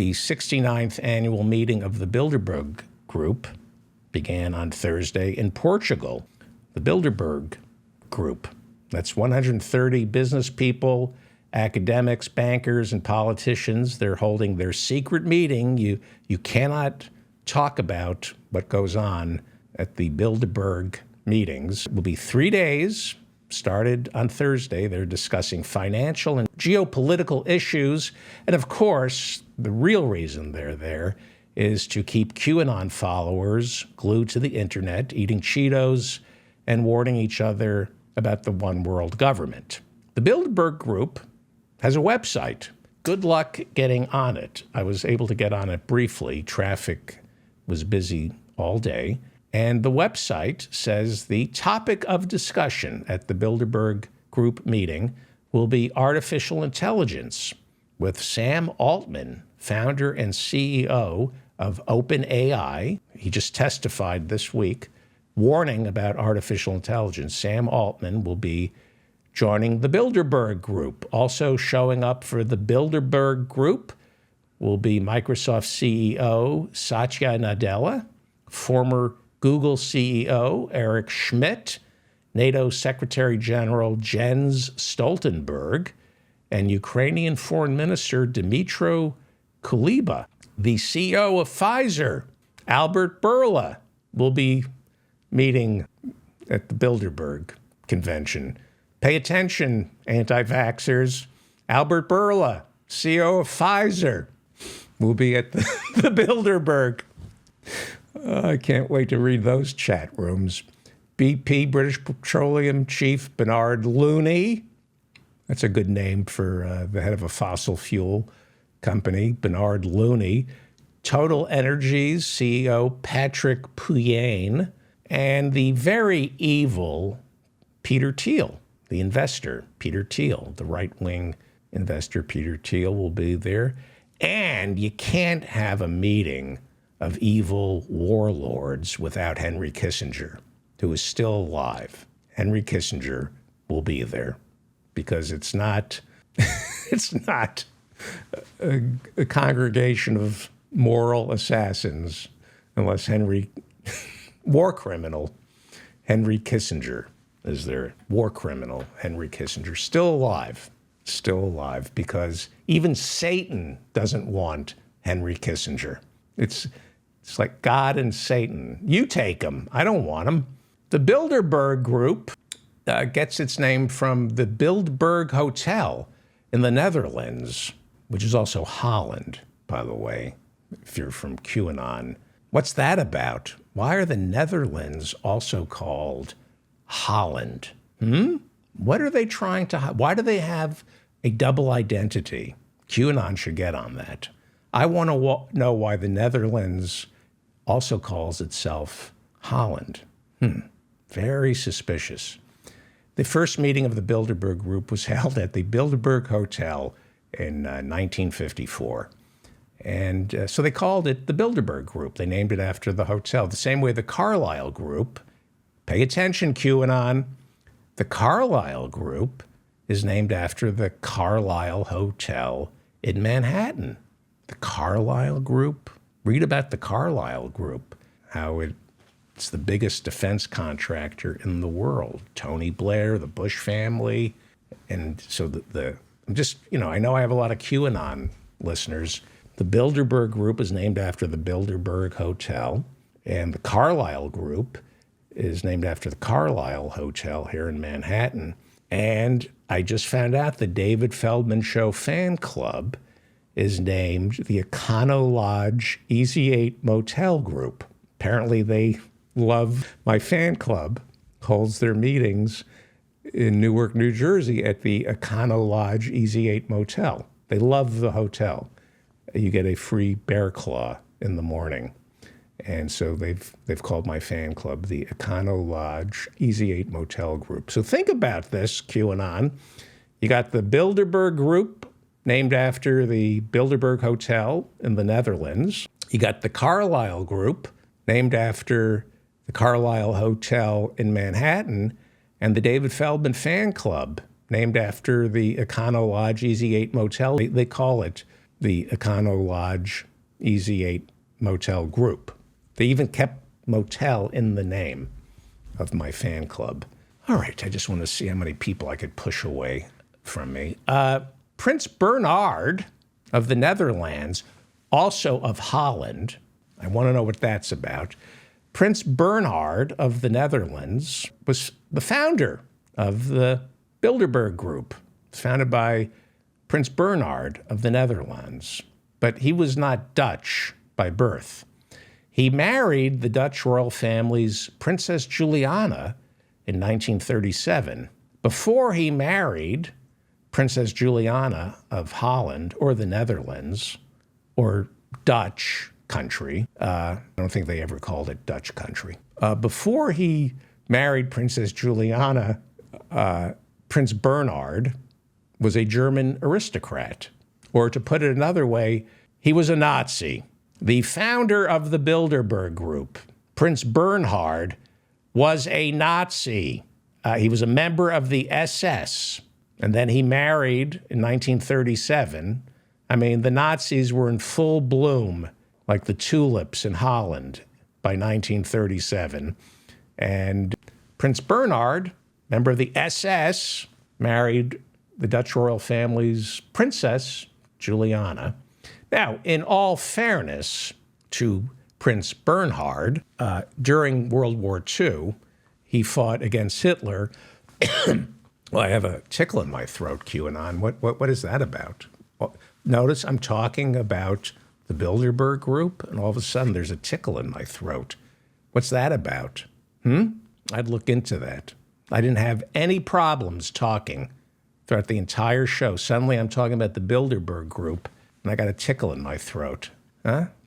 The 69th annual meeting of the Bilderberg Group began on Thursday in Portugal. The Bilderberg Group, that's 130 business people, academics, bankers, and politicians. They're holding their secret meeting. You cannot talk about what goes on at the Bilderberg meetings. It will be 3 days, started on Thursday. They're discussing financial and geopolitical issues. And of course, the real reason they're there is to keep QAnon followers glued to the internet, eating Cheetos and warning each other about the one world government. The Bilderberg Group has a website. Good luck getting on it. I was able to get on it briefly. Traffic was busy all day. And the website says the topic of discussion at the Bilderberg Group meeting will be artificial intelligence with Sam Altman, founder and CEO of OpenAI. He just testified this week, warning about artificial intelligence. Sam Altman will be joining the Bilderberg Group. Also showing up for the Bilderberg Group will be Microsoft CEO Satya Nadella, former Google CEO Eric Schmidt, NATO Secretary General Jens Stoltenberg, and Ukrainian Foreign Minister Dmytro Kuleba. The CEO of Pfizer, Albert Bourla, will be meeting at the Bilderberg convention. Pay attention, anti-vaxxers. Albert Bourla, CEO of Pfizer, will be at the Bilderberg. I can't wait to read those chat rooms. BP, British Petroleum Chief Bernard Looney. That's a good name for the head of a fossil fuel company, Bernard Looney. Total Energies CEO Patrick Pouyanné. And the very evil Peter Thiel, the investor, Peter Thiel, the right-wing investor, Peter Thiel, will be there. And you can't have a meeting of evil warlords without Henry Kissinger, who is still alive. Henry Kissinger will be there because it's not a congregation of moral assassins unless war criminal Henry Kissinger is there. War criminal Henry Kissinger, still alive, because even Satan doesn't want Henry Kissinger. It's like God and Satan. You take him. I don't want him. The Bilderberg Group gets its name from the Bilderberg Hotel in the Netherlands, which is also Holland, by the way, if you're from QAnon. What's that about? Why are the Netherlands also called Holland? What are they trying to hide? Why do they have a double identity? QAnon should get on that. I want to know why the Netherlands also calls itself Holland. Very suspicious. The first meeting of the Bilderberg Group was held at the Bilderberg Hotel in 1954. And so they called it the Bilderberg Group. They named it after the hotel, the same way the Carlyle Group. Pay attention, QAnon. The Carlyle Group is named after the Carlyle Hotel in Manhattan. The Carlyle Group? Read about the Carlyle Group, how it's the biggest defense contractor in the world. Tony Blair, the Bush family. And so I know I have a lot of QAnon listeners. The Bilderberg Group is named after the Bilderberg Hotel, and the Carlyle Group is named after the Carlyle Hotel here in Manhattan. And I just found out the David Feldman Show fan club is named the Econo Lodge Easy 8 Motel Group. Apparently they love my fan club, holds their meetings in Newark, New Jersey at the Econo Lodge Easy 8 Motel. They love the hotel. You get a free bear claw in the morning. And so they've called my fan club the Econo Lodge Easy 8 Motel Group. So think about this, QAnon. You got the Bilderberg Group, named after the Bilderberg Hotel in the Netherlands. You got the Carlyle Group, named after the Carlyle Hotel in Manhattan. And the David Feldman Fan Club, named after the Econo Lodge Easy 8 Motel. They call it the Econo Lodge Easy 8 Motel group. They even kept motel in the name of my fan club. All right, I just want to see how many people I could push away from me. Prince Bernhard of the Netherlands, also of Holland. I want to know what that's about. Prince Bernhard of the Netherlands was the founder of the Bilderberg Group. It was founded by Prince Bernhard of the Netherlands. But he was not Dutch by birth. He married the Dutch royal family's Princess Juliana in 1937. Before he married Princess Juliana of Holland or the Netherlands or Dutch country, I don't think they ever called it Dutch country. Before he married Princess Juliana, Prince Bernhard was a German aristocrat. Or to put it another way, he was a Nazi. The founder of the Bilderberg Group, Prince Bernhard, was a Nazi. He was a member of the SS. And then he married in 1937. I mean, the Nazis were in full bloom, like the tulips in Holland, by 1937. And Prince Bernhard, member of the SS, married the Dutch royal family's Princess Juliana. Now, in all fairness to Prince Bernhard, during World War II, he fought against Hitler. Well, I have a tickle in my throat, QAnon. What is that about? Well, notice I'm talking about the Bilderberg Group, and all of a sudden there's a tickle in my throat. What's that about? I'd look into that. I didn't have any problems talking throughout the entire show. Suddenly I'm talking about the Bilderberg Group, and I got a tickle in my throat.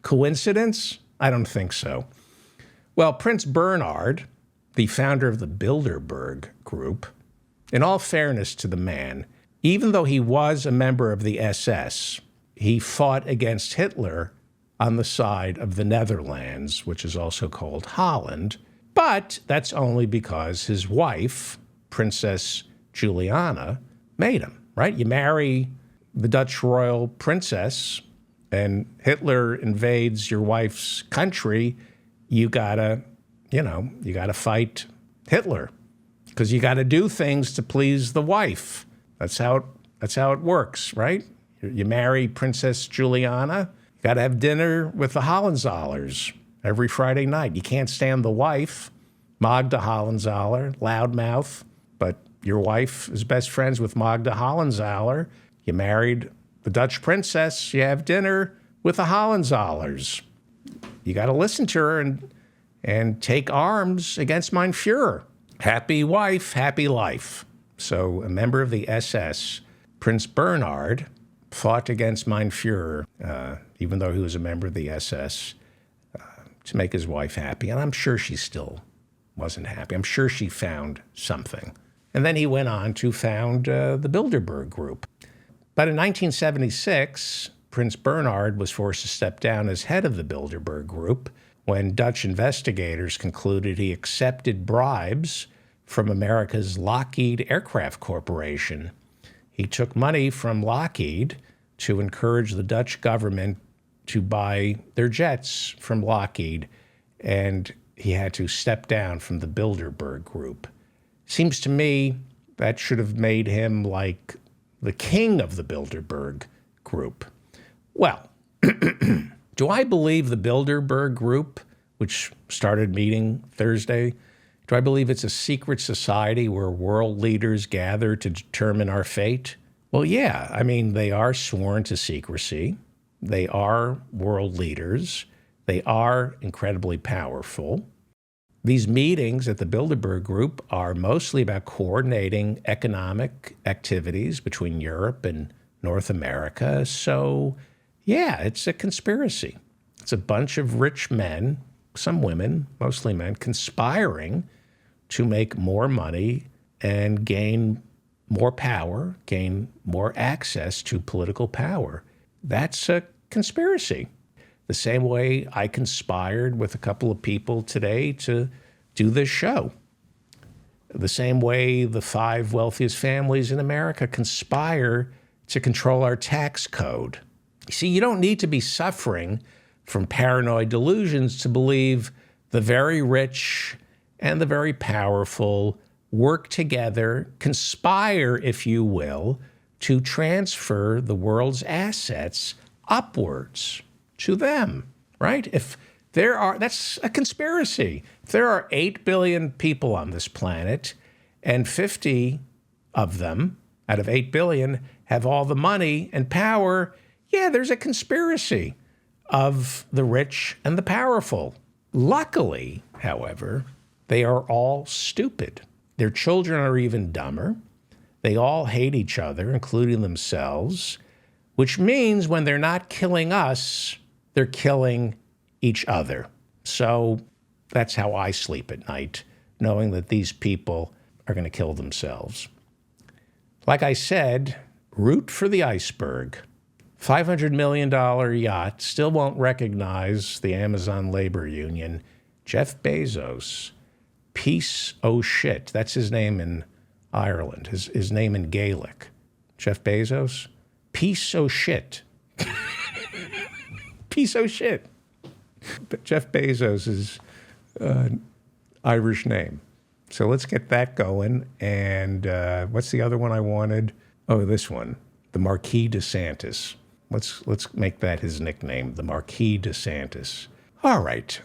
Coincidence? I don't think so. Well, Prince Bernhard, the founder of the Bilderberg Group, in all fairness to the man, even though he was a member of the SS, he fought against Hitler on the side of the Netherlands, which is also called Holland. But that's only because his wife, Princess Juliana, made him, right? You marry the Dutch royal princess and Hitler invades your wife's country, you gotta fight Hitler because you gotta do things to please the wife. That's how it works, right? You marry Princess Juliana, you gotta have dinner with the Hohenzollerns every Friday night. You can't stand the wife, Magda Hollenzoller, loudmouth, but your wife is best friends with Magda Hollenzoller. You married the Dutch princess, you have dinner with the Hohenzollers. You got to listen to her and take arms against mein Führer. Happy wife, happy life. So a member of the SS, Prince Bernhard, fought against mein Führer, even though he was a member of the SS, to make his wife happy. And I'm sure she still wasn't happy. I'm sure she found something. And then he went on to found the Bilderberg Group. But in 1976, Prince Bernhard was forced to step down as head of the Bilderberg Group when Dutch investigators concluded he accepted bribes from America's Lockheed Aircraft Corporation. He took money from Lockheed to encourage the Dutch government to buy their jets from Lockheed, and he had to step down from the Bilderberg Group. Seems to me that should have made him like the king of the Bilderberg Group. Well, do I believe the Bilderberg Group, which started meeting Thursday, do I believe it's a secret society where world leaders gather to determine our fate? Well, yeah. I mean, they are sworn to secrecy. They are world leaders. They are incredibly powerful. These meetings at the Bilderberg Group are mostly about coordinating economic activities between Europe and North America. So, yeah, it's a conspiracy. It's a bunch of rich men, some women, mostly men, conspiring to make more money and gain more power, gain more access to political power. That's a conspiracy. The same way I conspired with a couple of people today to do this show. The same way the 5 wealthiest families in America conspire to control our tax code. See, you don't need to be suffering from paranoid delusions to believe the very rich and the very powerful work together, conspire, if you will, to transfer the world's assets upwards to them, right? That's a conspiracy. If there are 8 billion people on this planet and 50 of them out of 8 billion have all the money and power, yeah, there's a conspiracy of the rich and the powerful. Luckily, however, they are all stupid. Their children are even dumber. They all hate each other, including themselves, which means when they're not killing us, they're killing each other. So that's how I sleep at night, knowing that these people are going to kill themselves. Like I said, root for the iceberg. $500 million yacht still won't recognize the Amazon labor union. Jeff Bezos, piece o' shit. That's his name in Ireland, his name in Gaelic. Jeff Bezos, piece o' shit. Piece o' shit. But Jeff Bezos is Irish name. So let's get that going. And what's the other one I wanted? Oh, this one, the Marquis de Santis. Let's make that his nickname, the Marquis de Santis. All right.